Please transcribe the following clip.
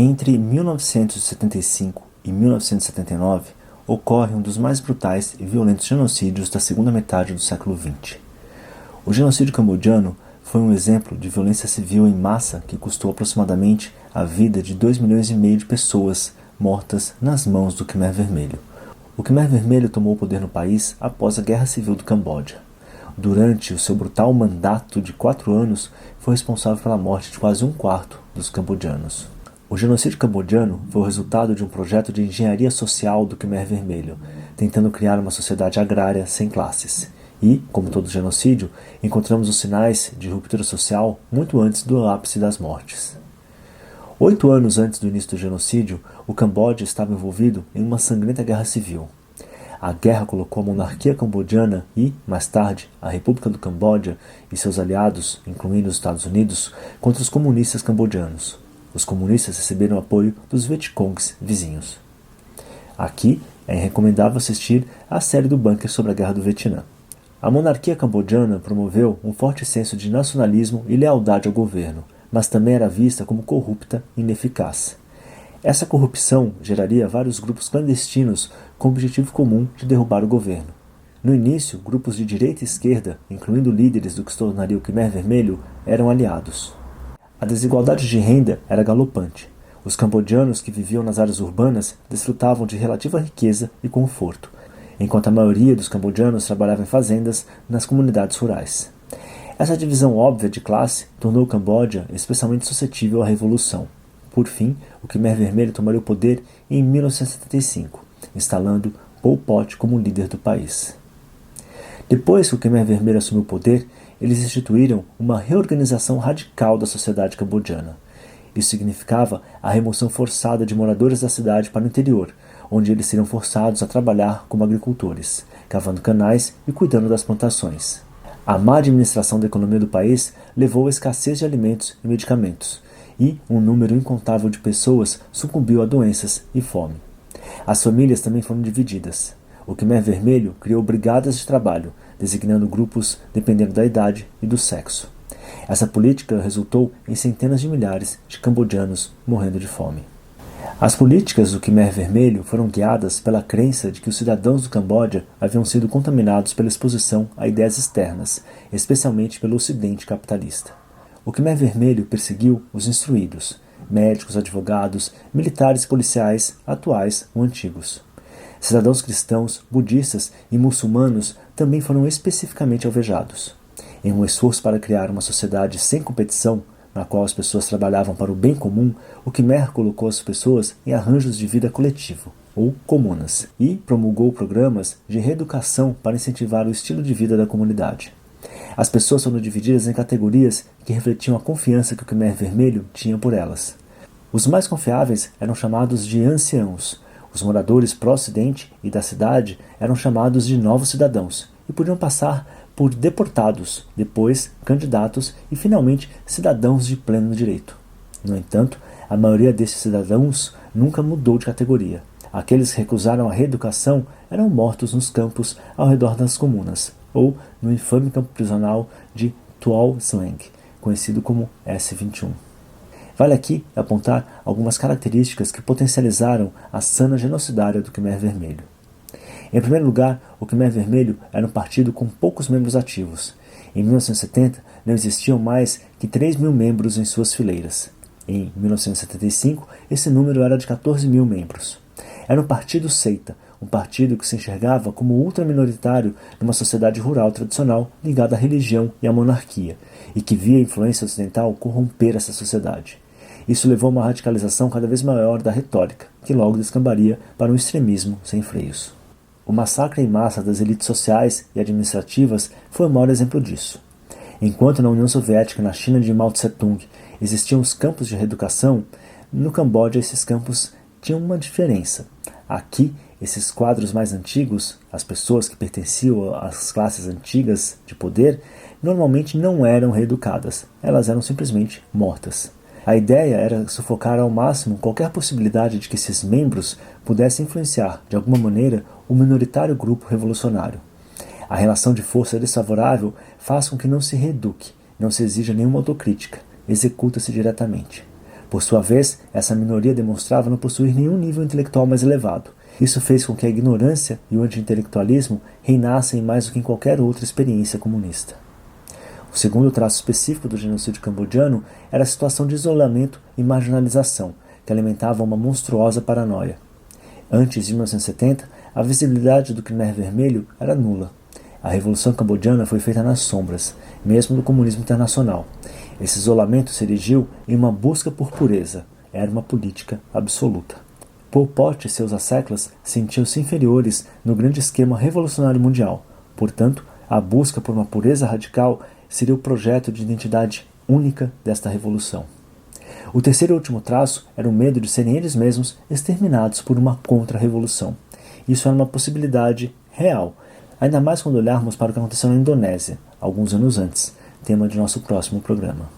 Entre 1975 e 1979, ocorre um dos mais brutais e violentos genocídios da segunda metade do século XX. O genocídio cambodjano foi um exemplo de violência civil em massa que custou aproximadamente a vida de 2,5 milhões de pessoas mortas nas mãos do Khmer Vermelho. O Khmer Vermelho tomou o poder no país após a Guerra Civil do Camboja. Durante o seu brutal mandato de 4 anos, foi responsável pela morte de quase 1/4 dos cambodjanos. O genocídio cambodjano foi o resultado de um projeto de engenharia social do Khmer Vermelho, tentando criar uma sociedade agrária sem classes. E, como todo genocídio, encontramos os sinais de ruptura social muito antes do ápice das mortes. 8 anos antes do início do genocídio, o Camboja estava envolvido em uma sangrenta guerra civil. A guerra colocou a monarquia cambodjana e, mais tarde, a República do Camboja e seus aliados, incluindo os Estados Unidos, contra os comunistas cambodjanos. Os comunistas receberam o apoio dos Vietcongs vizinhos. Aqui é recomendável assistir à série do Bunker sobre a Guerra do Vietnã. A monarquia cambodjana promoveu um forte senso de nacionalismo e lealdade ao governo, mas também era vista como corrupta e ineficaz. Essa corrupção geraria vários grupos clandestinos com o objetivo comum de derrubar o governo. No início, grupos de direita e esquerda, incluindo líderes do que se tornaria o Khmer Vermelho, eram aliados. A desigualdade de renda era galopante. Os cambodjanos que viviam nas áreas urbanas desfrutavam de relativa riqueza e conforto, enquanto a maioria dos cambodjanos trabalhava em fazendas nas comunidades rurais. Essa divisão óbvia de classe tornou o Camboja especialmente suscetível à revolução. Por fim, o Khmer Vermelho tomaria o poder em 1975, instalando Pol Pot como líder do país. Depois que o Khmer Vermelho assumiu o poder, eles instituíram uma reorganização radical da sociedade cambodjana. Isso significava a remoção forçada de moradores da cidade para o interior, onde eles seriam forçados a trabalhar como agricultores, cavando canais e cuidando das plantações. A má administração da economia do país levou à escassez de alimentos e medicamentos, e um número incontável de pessoas sucumbiu a doenças e fome. As famílias também foram divididas. O Khmer Vermelho criou brigadas de trabalho, designando grupos dependendo da idade e do sexo. Essa política resultou em centenas de milhares de cambodjanos morrendo de fome. As políticas do Khmer Vermelho foram guiadas pela crença de que os cidadãos do Camboja haviam sido contaminados pela exposição a ideias externas, especialmente pelo Ocidente capitalista. O Khmer Vermelho perseguiu os instruídos, médicos, advogados, militares e policiais atuais ou antigos. Cidadãos cristãos, budistas e muçulmanos também foram especificamente alvejados. Em um esforço para criar uma sociedade sem competição, na qual as pessoas trabalhavam para o bem comum, o Khmer colocou as pessoas em arranjos de vida coletivo, ou comunas, e promulgou programas de reeducação para incentivar o estilo de vida da comunidade. As pessoas foram divididas em categorias que refletiam a confiança que o Khmer Vermelho tinha por elas. Os mais confiáveis eram chamados de anciãos. Os moradores pró-ocidente e da cidade eram chamados de novos cidadãos e podiam passar por deportados, depois candidatos e finalmente cidadãos de pleno direito. No entanto, a maioria desses cidadãos nunca mudou de categoria. Aqueles que recusaram a reeducação eram mortos nos campos ao redor das comunas, ou no infame campo prisional de Tuol Sleng, conhecido como S21. Vale aqui apontar algumas características que potencializaram a sana genocidária do Khmer Vermelho. Em primeiro lugar, o Khmer Vermelho era um partido com poucos membros ativos. Em 1970, não existiam mais que 3.000 membros em suas fileiras. Em 1975, esse número era de 14.000 membros. Era um partido seita, um partido que se enxergava como ultraminoritário numa sociedade rural tradicional ligada à religião e à monarquia, e que via a influência ocidental corromper essa sociedade. Isso levou a uma radicalização cada vez maior da retórica, que logo descambaria para um extremismo sem freios. O massacre em massa das elites sociais e administrativas foi o maior exemplo disso. Enquanto na União Soviética e na China de Mao Tse-tung existiam os campos de reeducação, no Camboja esses campos tinham uma diferença. Aqui, esses quadros mais antigos, as pessoas que pertenciam às classes antigas de poder, normalmente não eram reeducadas, elas eram simplesmente mortas. A ideia era sufocar ao máximo qualquer possibilidade de que esses membros pudessem influenciar, de alguma maneira, o minoritário grupo revolucionário. A relação de força desfavorável faz com que não se reeduque, não se exija nenhuma autocrítica, executa-se diretamente. Por sua vez, essa minoria demonstrava não possuir nenhum nível intelectual mais elevado. Isso fez com que a ignorância e o anti-intelectualismo reinassem mais do que em qualquer outra experiência comunista. O segundo traço específico do genocídio cambodjano era a situação de isolamento e marginalização, que alimentava uma monstruosa paranoia. Antes de 1970, a visibilidade do Khmer Vermelho era nula. A Revolução Cambodjana foi feita nas sombras, mesmo do comunismo internacional. Esse isolamento se erigiu em uma busca por pureza. Era uma política absoluta. Pol Pot e seus asseclas sentiam-se inferiores no grande esquema revolucionário mundial. Portanto, a busca por uma pureza radical seria o projeto de identidade única desta revolução. O terceiro e último traço era o medo de serem eles mesmos exterminados por uma contra-revolução. Isso era uma possibilidade real, ainda mais quando olharmos para o que aconteceu na Indonésia, alguns anos antes, tema de nosso próximo programa.